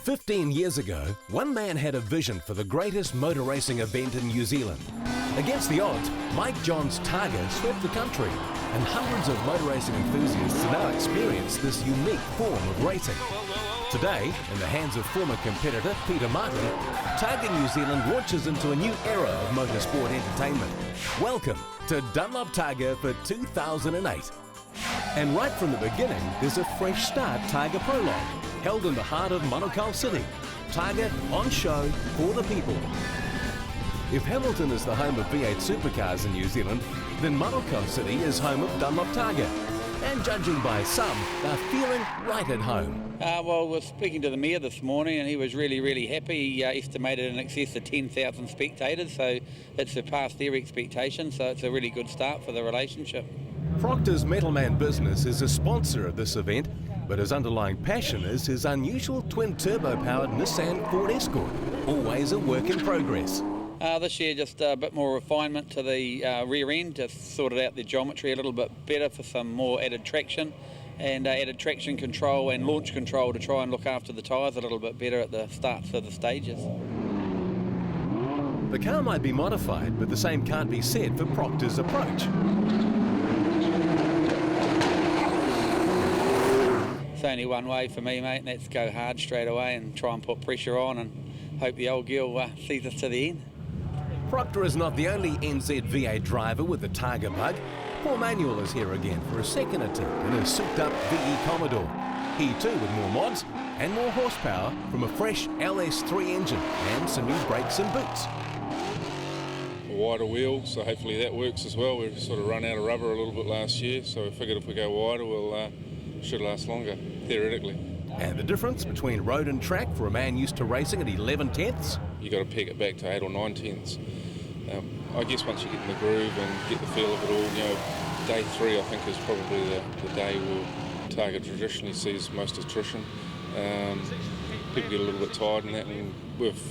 15 years ago, one man had a vision for the greatest motor racing event in New Zealand. Against the odds, Mike John's Targa swept the country, and hundreds of motor racing enthusiasts now experience this unique form of racing. Today, in the hands of former competitor Peter Martin, Targa New Zealand launches into a new era of motorsport entertainment. Welcome to Dunlop Targa for 2008. And right from the beginning, there's a fresh start Targa prologue, held in the heart of Manukau City. Targa on show for the people. If Hamilton is the home of V8 supercars in New Zealand, then Manukau City is home of Dunlop Targa. And judging by some, they're feeling right at home. Well, we were speaking to the Mayor this morning and he was really happy. He estimated in excess of 10,000 spectators, so it surpassed their expectations, so it's a really good start for the relationship. Proctor's Metalman Business is a sponsor of this event, but his underlying passion is his unusual twin-turbo-powered Nissan Ford Escort, always a work in progress. This year just a bit more refinement to the rear end, just sorted out the geometry a little bit better for some more added traction, and added traction control and launch control to try and look after the tyres a little bit better at the starts of the stages. The car might be modified, but the same can't be said for Proctor's approach. It's only one way for me, mate, and that's go hard straight away and try and put pressure on and hope the old girl sees us to the end. Proctor is not the only NZ V8 driver with the Targa bug. Paul Manuel is here again for a second attempt in a souped-up VE Commodore. He too with more mods and more horsepower from a fresh LS3 engine and some new brakes and boots. A wider wheel, so hopefully that works as well. We've sort of run out of rubber a little bit last year, so we figured if we go wider, we'll should last longer, theoretically. And the difference between road and track for a man used to racing at 11/10ths? You got to peg it back to 8 or 9 tenths. I guess once you get in the groove and get the feel of it all, you know, day 3 I think is probably the day where Targa traditionally sees most attrition. People get a little bit tired in that, and we've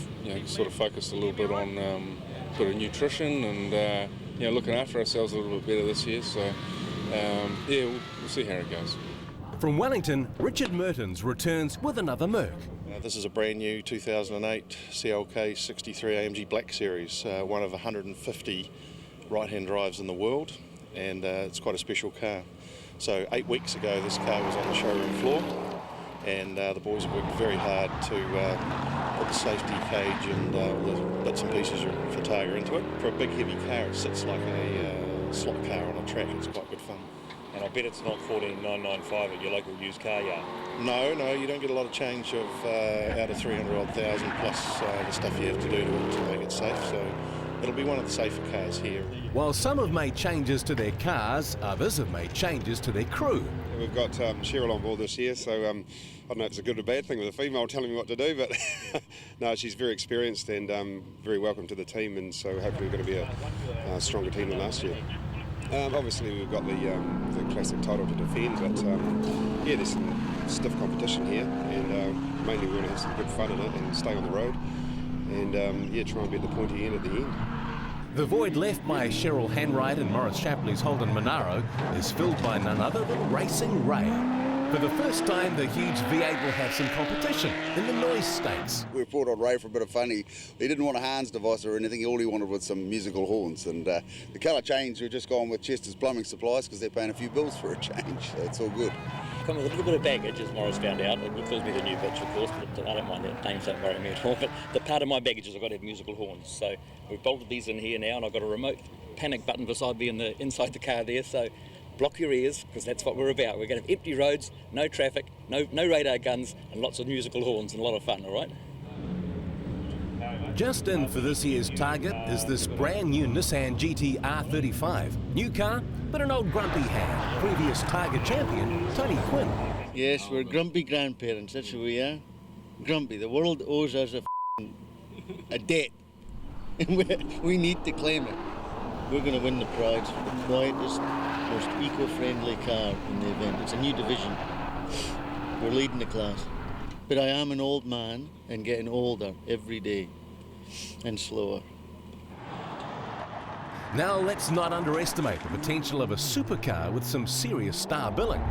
sort of focused a little bit on bit of nutrition and looking after ourselves a little bit better this year. So we'll see how it goes. From Wellington, Richard Mertens returns with another Merc. This is a brand new 2008 CLK 63 AMG Black Series, one of 150 right-hand drives in the world, and it's quite a special car. So 8 weeks ago this car was on the showroom floor, and the boys worked very hard to put the safety cage and the bits and pieces for Targa into it. For a big heavy car, it sits like a slot car on a track. It's quite good fun. And I bet it's not $14,995 at your local used car yard. No, you don't get a lot of change of out of 300,000 plus the stuff you have to do to make it safe. So it'll be one of the safer cars here. While some have made changes to their cars, others have made changes to their crew. We've got Cheryl on board this year, so I don't know if it's a good or bad thing with a female telling me what to do, but no, she's very experienced and very welcome to the team, and so hopefully we're going to be a stronger team than last year. Obviously we've got the classic title to defend, but there's some stiff competition here, and mainly we want to have some good fun in it and stay on the road, and try and be at the pointy end at the end. The void left by Cheryl Hanwright and Morris Shapley's Holden Monaro is filled by none other than Racing Ray. For the first time, the huge V8 will have some competition in the noise stakes. We brought on Ray for a bit of fun. He didn't want a Hans device or anything. All he wanted was some musical horns. And the colour change, we've just gone with Chester's Plumbing Supplies because they're paying a few bills for a change, so it's all good. Come with a little bit of baggage, as Morris found out. It fills me the new bitch, of course, but I don't mind that. Names don't worry me at all. But the part of my baggage is I've got to have musical horns. So we've bolted these in here now, and I've got a remote panic button beside me inside the car there. So block your ears, because that's what we're about. We're going to have empty roads, no traffic, no radar guns, and lots of musical horns and a lot of fun, all right? Just in for this year's Targa is this brand new Nissan GT R35. New car, but an old grumpy hand. Previous Targa champion, Tony Quinn. Yes, we're grumpy grandparents, that's who we are. Grumpy. The world owes us a debt. We need to claim it. We're going to win the prize for the quietest, most eco-friendly car in the event. It's a new division. We're leading the class. But I am an old man and getting older every day, and slower. Now let's not underestimate the potential of a supercar with some serious star billing.